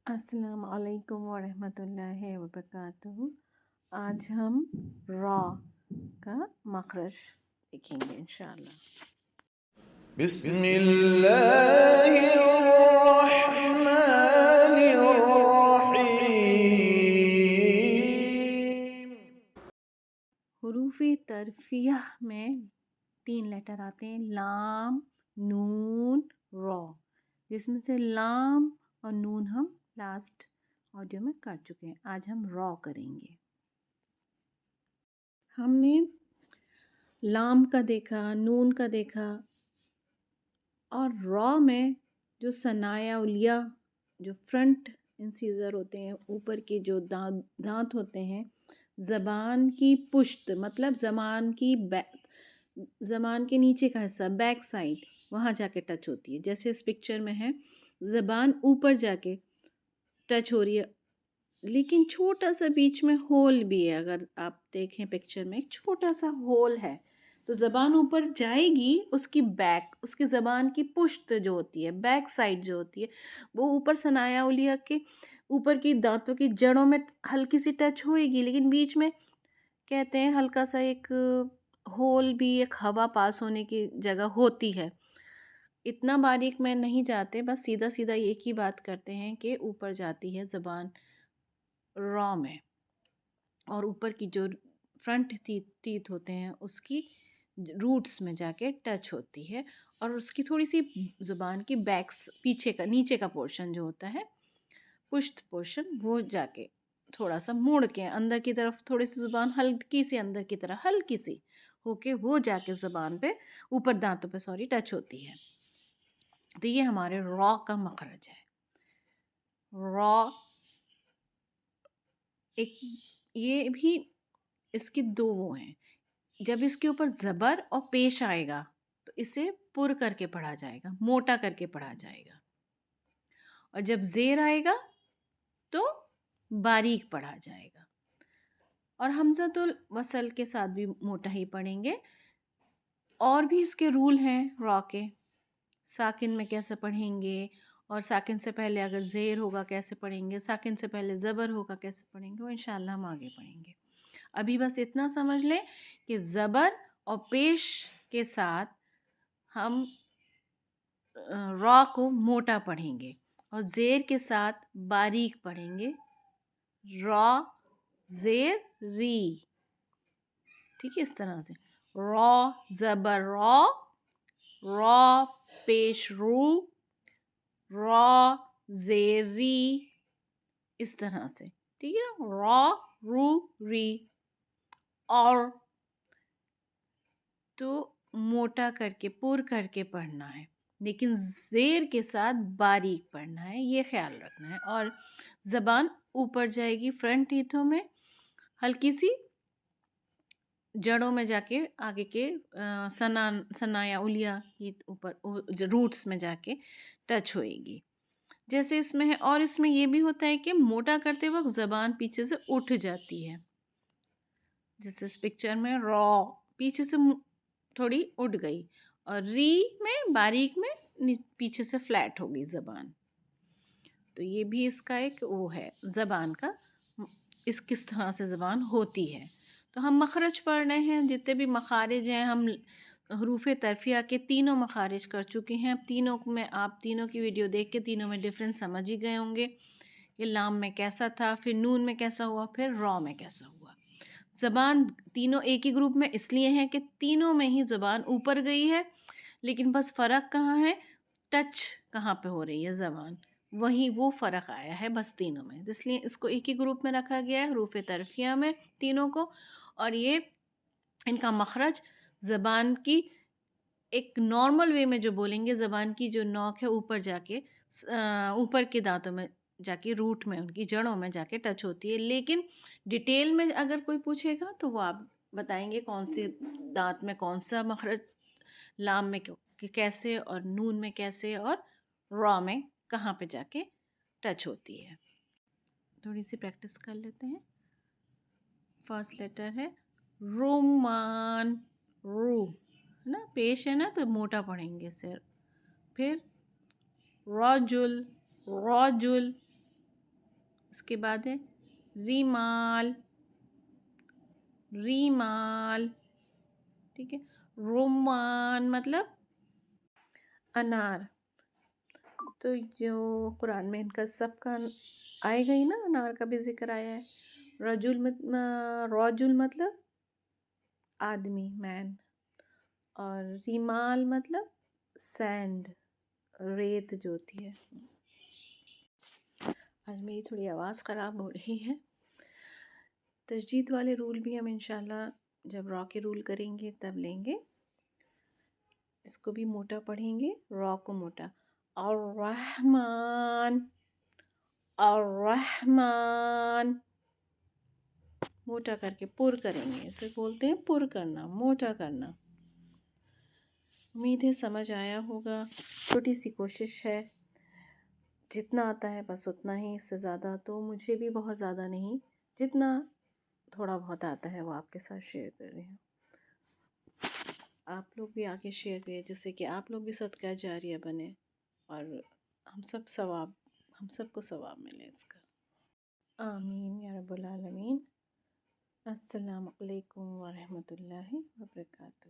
अस्सलाम वालेकुम वरहमतुल्लाहि वबरकातुहू। आज हम रॉ का मखरज लिखेंगे इंशाअल्लाह। بسم الله الرحمن الرحيم. हुरूफ तरफिया में 3 लेटर आते हैं, लाम, नून, रॉ, जिसमें से लाम और नून हम लास्ट ऑडियो में कर चुके हैं। आज हम रॉ करेंगे। हमने लाम का देखा, नून का देखा, और रॉ में जो सनाया उलिया, जो फ्रंट इंसीजर होते हैं, ऊपर के जो दांत होते हैं, ज़बान की पुश्त मतलब ज़बान के नीचे का हिस्सा, बैक साइड, वहाँ जाके टच होती है। जैसे इस पिक्चर में है, ज़बान ऊपर जाके टच हो रही है, लेकिन छोटा सा बीच में होल भी है। अगर आप देखें पिक्चर में एक छोटा सा होल है, तो ज़बान ऊपर जाएगी, उसकी ज़बान की पुश्त जो होती है, बैक साइड जो होती है, वो ऊपर सनाया उलिया के ऊपर की दांतों की जड़ों में हल्की सी टच होएगी, लेकिन बीच में कहते हैं हल्का सा एक होल भी, एक हवा पास होने की जगह होती है। इतना बारीक में नहीं जाते, बस सीधा सीधा एक ही बात करते हैं कि ऊपर जाती है ज़बान रॉ में, और ऊपर की जो फ्रंट टीथ होते हैं उसकी रूट्स में जाके टच होती है, और उसकी थोड़ी सी ज़ुबान की पीछे का नीचे का पोर्शन जो होता है, पुश्त पोर्शन, वो जाके थोड़ा सा मुड़ के अंदर की तरफ, थोड़ी सी ज़ुबान हल्की सी अंदर की तरफ हल्की सी होके वो जाके ज़ुबान पे ऊपर दांतों पे टच होती है। तो ये हमारे रॉ का मखरज है। रॉ एक, ये भी इसके दो वो हैं। जब इसके ऊपर ज़बर और पेश आएगा तो इसे पुर करके पढ़ा जाएगा, मोटा करके पढ़ा जाएगा, और जब ज़ेर आएगा तो बारीक पढ़ा जाएगा। और हमज़तुल वसल के साथ भी मोटा ही पढ़ेंगे। और भी इसके रूल हैं रॉ के। साकिन में कैसे पढ़ेंगे, और साकिन से पहले अगर ज़ेर होगा कैसे पढ़ेंगे, साकिन से पहले ज़बर होगा कैसे पढ़ेंगे, वो इंशाअल्लाह हम आगे पढ़ेंगे। अभी बस इतना समझ लें कि ज़बर और पेश के साथ हम रॉ को मोटा पढ़ेंगे, और ज़ेर के साथ बारीक पढ़ेंगे। रॉ, ज़ेर, री, ठीक है, इस तरह से रॉ, ज़बर रॉ, रॉ पेश रू, रॉ ज़ेर री, इस तरह से, ठीक है ना, रॉ रू री। और तो मोटा करके पुर करके पढ़ना है, लेकिन ज़ेर के साथ बारीक पढ़ना है, ये ख्याल रखना है। और ज़बान ऊपर जाएगी फ्रंट टीथों में, हल्की सी जड़ों में जाके आगे के सनाया उलिया की ऊपर रूट्स में जाके टच होएगी, जैसे इसमें है। और इसमें ये भी होता है कि मोटा करते वक्त ज़बान पीछे से उठ जाती है, जैसे इस पिक्चर में रॉ पीछे से थोड़ी उठ गई, और री में बारीक में पीछे से फ्लैट हो गई ज़बान। तो ये भी इसका एक वो है ज़बान का, किस तरह से ज़बान होती है। तो हम मखरज पढ़ रहे हैं, जितने भी मखारिज हैं हम हरूफ तरफिया के तीनों मखारिज कर चुके हैं। तीनों में आप तीनों की वीडियो देख के तीनों में डिफरेंस समझ ही गए होंगे कि लाम में कैसा था, फिर नून में कैसा हुआ, फिर रॉ में कैसा हुआ। ज़बान तीनों एक ही ग्रुप में इसलिए हैं कि तीनों में ही ज़बान ऊपर गई है, लेकिन बस फ़र्क कहाँ है, टच कहाँ पे हो रही है ज़बान, वही वो फ़र्क आया है बस तीनों में, इसलिए इसको एक ही ग्रुप में रखा गया है हरूफ तरफिया में तीनों को। और ये इनका मखरज ज़बान की एक नॉर्मल वे में जो बोलेंगे, ज़बान की जो नोक है ऊपर जाके ऊपर के दांतों में जाके, रूट में, उनकी जड़ों में जाके टच होती है। लेकिन डिटेल में अगर कोई पूछेगा तो वो आप बताएंगे कौन से दांत में कौन सा मखरज, लाम में कैसे, और नून में कैसे, और रॉ में कहाँ पे जाके टच होती है। थोड़ी सी प्रैक्टिस कर लेते हैं। फर्स्ट लेटर है रुमान, रू है ना, पेश है ना, तो मोटा पढ़ेंगे सिर। फिर रजुल, रजुल, اس کے بعد ہے ریمال، ریمال، ٹھیک ہے. رومان مطلب انار. تو جو قرآن میں ان کا سب کا آئے گا ہی نا، انار کا بھی ذکر آیا ہے. رجل مطلب آدمی، مین. اور ریمال مطلب سینڈ، ریت جو ہوتی ہے. آج میری تھوڑی آواز خراب ہو رہی ہے. تجدید والے رول بھی ہم انشاءاللہ جب را کے رول کریں گے تب لیں گے. اس کو بھی موٹا پڑھیں گے، را کو موٹا. الرحمن، الرحمن، موٹا کر کے پر کریں گے. اسے بولتے ہیں پر کرنا، موٹا کرنا. امید ہے سمجھ آیا ہوگا. چھوٹی سی کوشش ہے، جتنا آتا ہے بس اتنا ہی، اس سے زیادہ تو مجھے بھی بہت زیادہ نہیں، جتنا تھوڑا بہت آتا ہے وہ آپ کے ساتھ شیئر کر رہی ہوں. آپ لوگ بھی آگے شیئر کریں جس سے کہ آپ لوگ بھی صدقہ جاریہ بنے اور ہم سب کو ثواب ملے اس کا. آمین یا رب العالمین. السلام علیکم ورحمۃ اللہ وبرکاتہ.